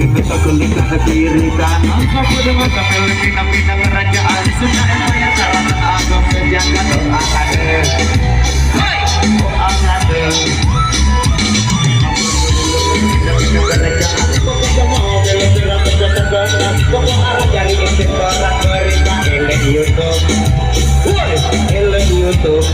kita gulita kedirikan angka pada kapel pindah-pindah kerajaan sudah yang salah agam menjaga doa kader doa kader pindah-pindah kerajaan pokoknya mau bela-bela bertegangan pokok arah cari orang berita eleng YouTube eleng YouTube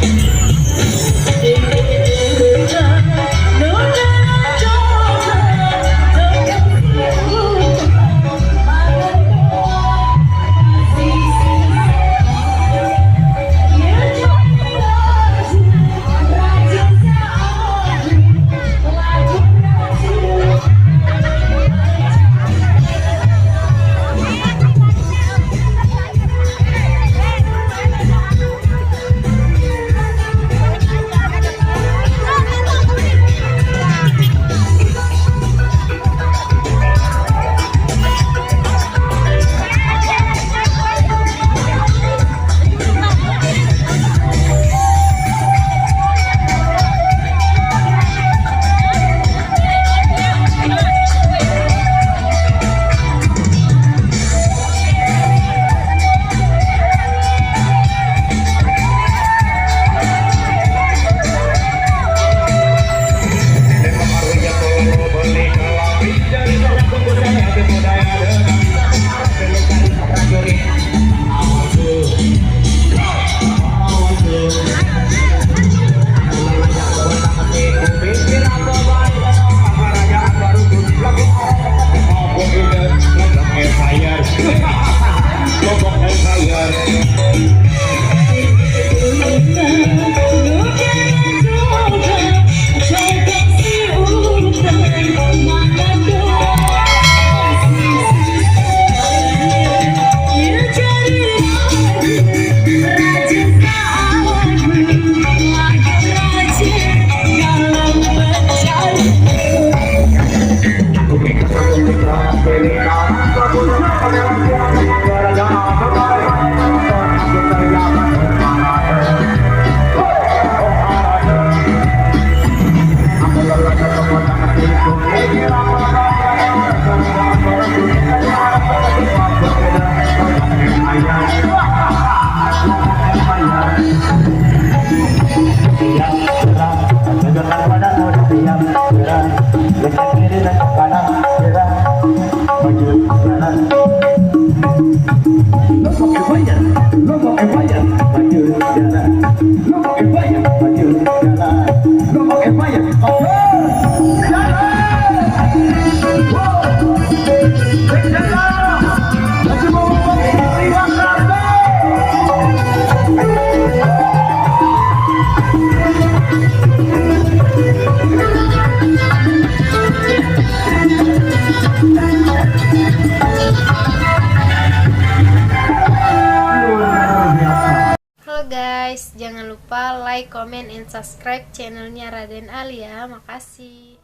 Guys, jangan lupa like, comment, and subscribe channelnya Raden Ali ya. Makasih.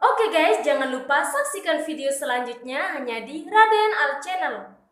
Oke guys, jangan lupa saksikan video selanjutnya hanya di Raden Al Channel.